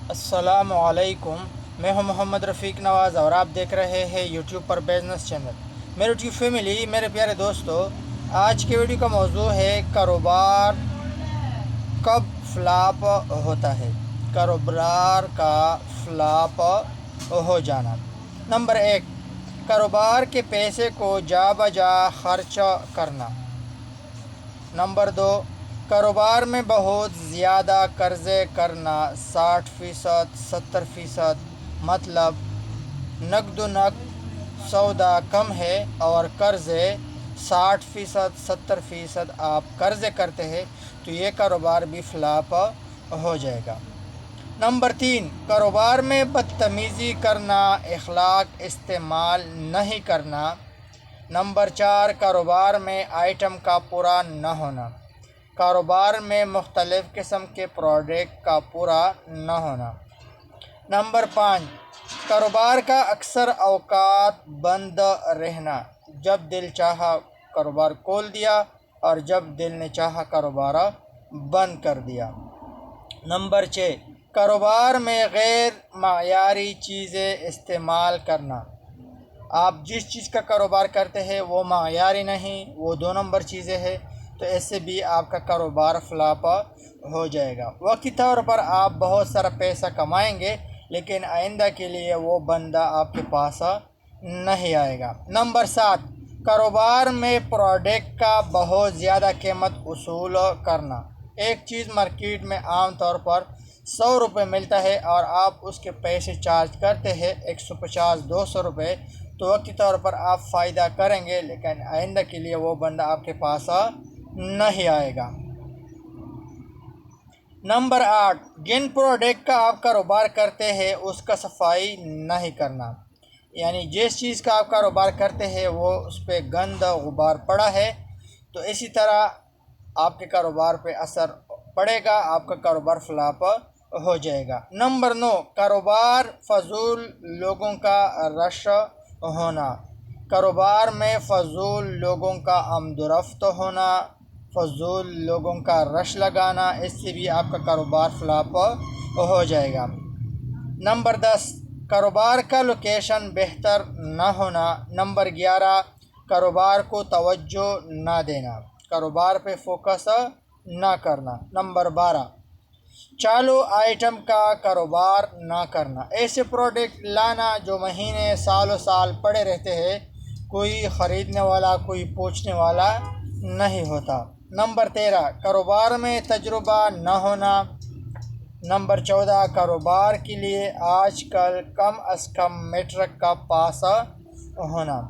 السلام علیکم، میں ہوں محمد رفیق نواز اور آپ دیکھ رہے ہیں یوٹیوب پر بزنس چینل۔ میرے یوٹیوب فیملی، میرے پیارے دوستو، آج کی ویڈیو کا موضوع ہے کاروبار کب فلاپ ہوتا ہے۔ کاروبار کا فلاپ ہو جانا۔ نمبر 1، کاروبار کے پیسے کو جا بجا خرچ کرنا۔ نمبر 2، کاروبار میں بہت زیادہ قرضے کرنا، 60%، 70%، مطلب نقد و نقد سودا کم ہے اور قرضے 60%، 70% آپ قرضے کرتے ہیں تو یہ کاروبار بھی فلاپ ہو جائے گا۔ نمبر 3، کاروبار میں بدتمیزی کرنا، اخلاق استعمال نہیں کرنا۔ نمبر 4، کاروبار میں آئٹم کا پورا نہ ہونا۔ کاروبار میں مختلف قسم کے پروڈکٹ کا پورا نہ ہونا۔ نمبر 5، کاروبار کا اکثر اوقات بند رہنا۔ جب دل چاہا کاروبار کھول دیا اور جب دل نے چاہا کاروبار بند کر دیا۔ نمبر 6، کاروبار میں غیر معیاری چیزیں استعمال کرنا۔ آپ جس چیز کا کاروبار کرتے ہیں وہ معیاری نہیں، وہ 2 نمبر چیزیں ہیں، تو اس سے بھی آپ کا کاروبار فلاپ ہو جائے گا۔ وقتی طور پر آپ بہت سارا پیسہ کمائیں گے لیکن آئندہ کے لیے وہ بندہ آپ کے پاس نہیں آئے گا۔ نمبر 7، کاروبار میں پروڈکٹ کا بہت زیادہ قیمت وصول کرنا۔ ایک چیز مارکیٹ میں عام طور پر 100 روپے ملتا ہے اور آپ اس کے پیسے چارج کرتے ہیں 150، 200 روپے، تو وقتی طور پر آپ فائدہ کریں گے لیکن آئندہ کے لیے وہ بندہ آپ کے پاس نہیں آئے گا۔ نمبر 8، جن پروڈکٹ کا آپ کاروبار کرتے ہیں اس کا صفائی نہیں کرنا۔ یعنی جس چیز کا آپ کاروبار کرتے ہیں وہ اس پہ گند غبار پڑا ہے تو اسی طرح آپ کے کاروبار پہ اثر پڑے گا، آپ کا کاروبار فلاپ ہو جائے گا۔ نمبر 9، کاروبار فضول لوگوں کا رش ہونا۔ کاروبار میں فضول لوگوں کا آمد و رفت ہونا، فضول لوگوں کا رش لگانا، اس سے بھی آپ کا کاروبار فلاپ ہو جائے گا۔ نمبر 10، کاروبار کا لوکیشن بہتر نہ ہونا۔ نمبر 11، کاروبار کو توجہ نہ دینا، کاروبار پہ فوکس نہ کرنا۔ نمبر 12، چالو آئٹم کا کاروبار نہ کرنا۔ ایسے پروڈکٹ لانا جو مہینے سالوں سال پڑے رہتے ہیں، کوئی خریدنے والا، کوئی پوچھنے والا نہیں ہوتا۔ نمبر 13، کاروبار میں تجربہ نہ ہونا۔ نمبر 14، کاروبار کے لیے آج کل کم از کم میٹرک کا پاس ہونا۔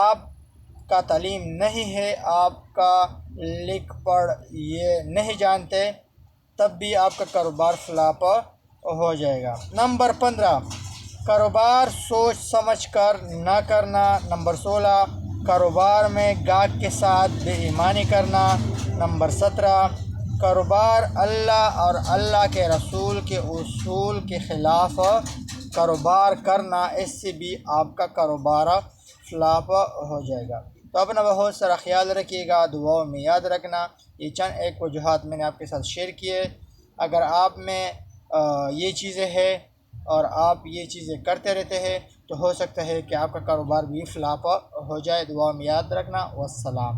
آپ کا تعلیم نہیں ہے، آپ کا لکھ پڑھ یہ نہیں جانتے، تب بھی آپ کا کاروبار فلاپ ہو جائے گا۔ نمبر 15، کاروبار سوچ سمجھ کر نہ کرنا۔ نمبر 16، کاروبار میں گاہک کے ساتھ بے ایمانی کرنا۔ نمبر 17، کاروبار اللہ اور اللہ کے رسول کے اصول کے خلاف کاروبار کرنا، اس سے بھی آپ کا کاروبار فلاپ ہو جائے گا۔ تو اپنا بہت سارا خیال رکھیے گا، دعاؤں میں یاد رکھنا۔ یہ چند ایک وجوہات میں نے آپ کے ساتھ شیئر کیے۔ اگر آپ میں یہ چیزیں ہیں اور آپ یہ چیزیں کرتے رہتے ہیں تو ہو سکتا ہے کہ آپ کا کاروبار بھی فلاپ ہو جائے۔ دعاؤں میں یاد رکھنا۔ والسلام۔